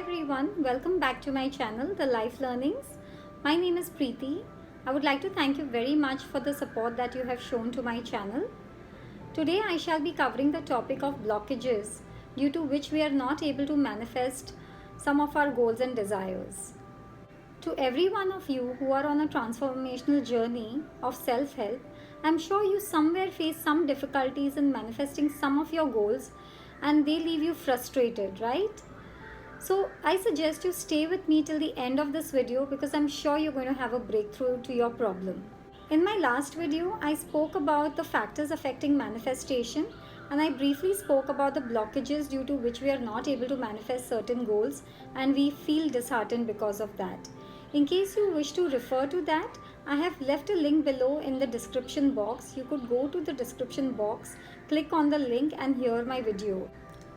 everyone, welcome back to my channel, The Life Learnings. My name is Preeti. I would like to thank you very much for the support that you have shown to my channel. Today I shall be covering the topic of blockages due to which we are not able to manifest some of our goals and desires. To every one of you who are on a transformational journey of self-help, I am sure you somewhere face some difficulties in manifesting some of your goals and they leave you frustrated, right? So I suggest you stay with me till the end of this video because I'm sure you're going to have a breakthrough to your problem. In my last video, I spoke about the factors affecting manifestation and I briefly spoke about the blockages due to which we are not able to manifest certain goals and we feel disheartened because of that. In case you wish to refer to that, I have left a link below in the description box. You could go to the description box, click on the link and hear my video.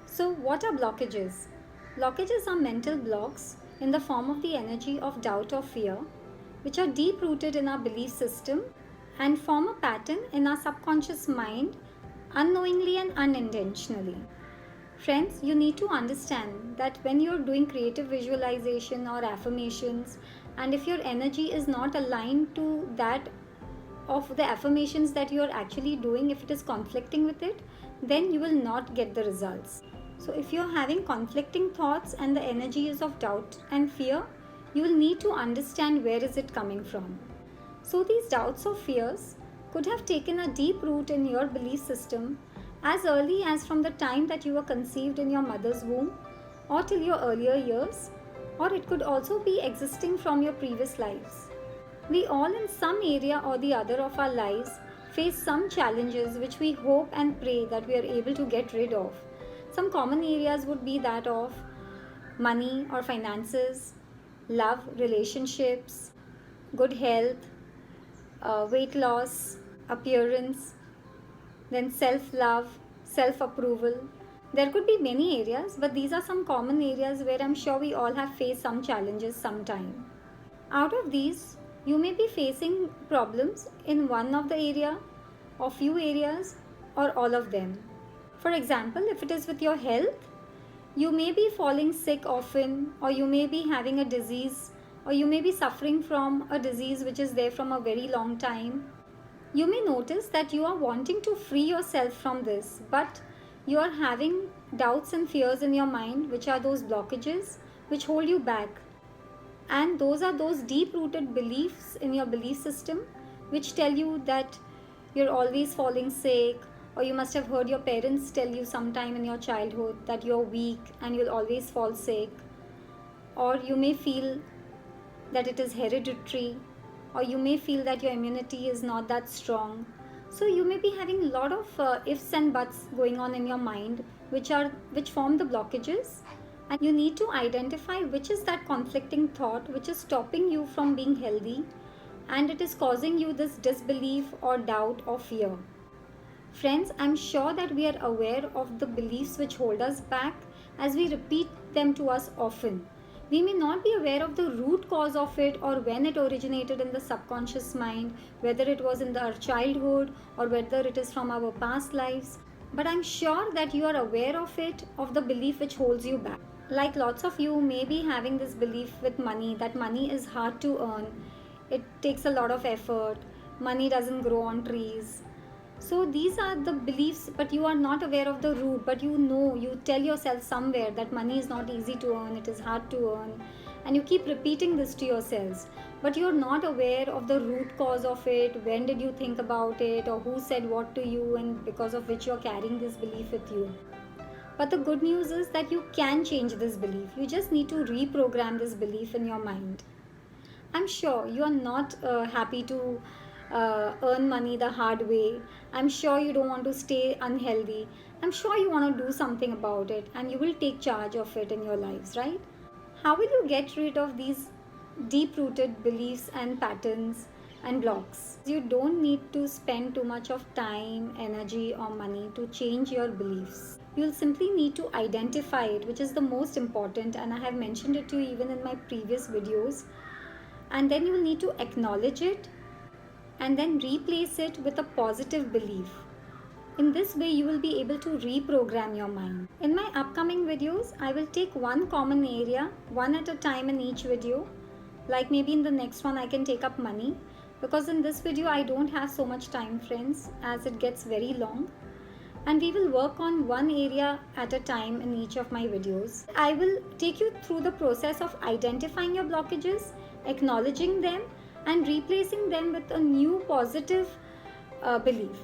So what are blockages? Blockages are mental blocks in the form of the energy of doubt or fear, which are deep rooted in our belief system and form a pattern in our subconscious mind unknowingly and unintentionally. Friends, you need to understand that when you're doing creative visualization or affirmations, and if your energy is not aligned to that of the affirmations that you're actually doing, if it is conflicting with it, then you will not get the results. So if you're having conflicting thoughts and the energy is of doubt and fear, you will need to understand where is it coming from. So these doubts or fears could have taken a deep root in your belief system as early as from the time that you were conceived in your mother's womb or till your earlier years, or it could also be existing from your previous lives. We all in some area or the other of our lives face some challenges which we hope and pray that we are able to get rid of. Some common areas would be that of money or finances, love, relationships, good health, weight loss, appearance, then self-love, self-approval. There could be many areas, but these are some common areas where I'm sure we all have faced some challenges sometime. Out of these, you may be facing problems in one of the area, or few areas, or all of them. For example, if it is with your health, you may be falling sick often, or you may be having a disease, or you may be suffering from a disease which is there from a very long time. You may notice that you are wanting to free yourself from this, but you are having doubts and fears in your mind, which are those blockages which hold you back. And those are those deep-rooted beliefs in your belief system which tell you that you're always falling sick, or you must have heard your parents tell you sometime in your childhood that you're weak and you'll always fall sick. Or you may feel that it is hereditary, or you may feel that your immunity is not that strong. So you may be having a lot of ifs and buts going on in your mind which form the blockages, and you need to identify which is that conflicting thought which is stopping you from being healthy and it is causing you this disbelief or doubt or fear. Friends, I'm sure that we are aware of the beliefs which hold us back as we repeat them to us often. We may not be aware of the root cause of it or when it originated in the subconscious mind, whether it was in our childhood or whether it is from our past lives. But I'm sure that you are aware of it, of the belief which holds you back. Like lots of you may be having this belief with money, that money is hard to earn. It takes a lot of effort. Money doesn't grow on trees. So these are the beliefs, but you are not aware of the root, but you tell yourself somewhere that money is not easy to earn, it is hard to earn, and you keep repeating this to yourselves, but you're not aware of the root cause of it, when did you think about it, or who said what to you, and because of which you're carrying this belief with you. But the good news is that you can change this belief. You just need to reprogram this belief in your mind. I'm sure you are not happy to earn money the hard way. I'm sure you don't want to stay unhealthy. I'm sure you want to do something about it and you will take charge of it in your lives, right? How will you get rid of these deep-rooted beliefs and patterns and blocks? You don't need to spend too much of time, energy or money to change your beliefs. You'll simply need to identify it, which is the most important, and I have mentioned it to you even in my previous videos. And then you'll need to acknowledge it and then replace it with a positive belief. In this way, you will be able to reprogram your mind. In my upcoming videos, I will take one common area, one at a time in each video. Like maybe in the next one, I can take up money. Because in this video, I don't have so much time, friends, as it gets very long. And we will work on one area at a time in each of my videos. I will take you through the process of identifying your blockages, acknowledging them, and replacing them with a new positive belief.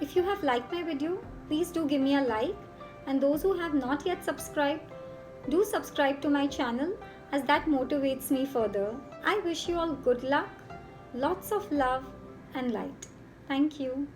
If you have liked my video, please do give me a like, and those who have not yet subscribed, do subscribe to my channel, as that motivates me further. I wish you all good luck, lots of love and light. Thank you.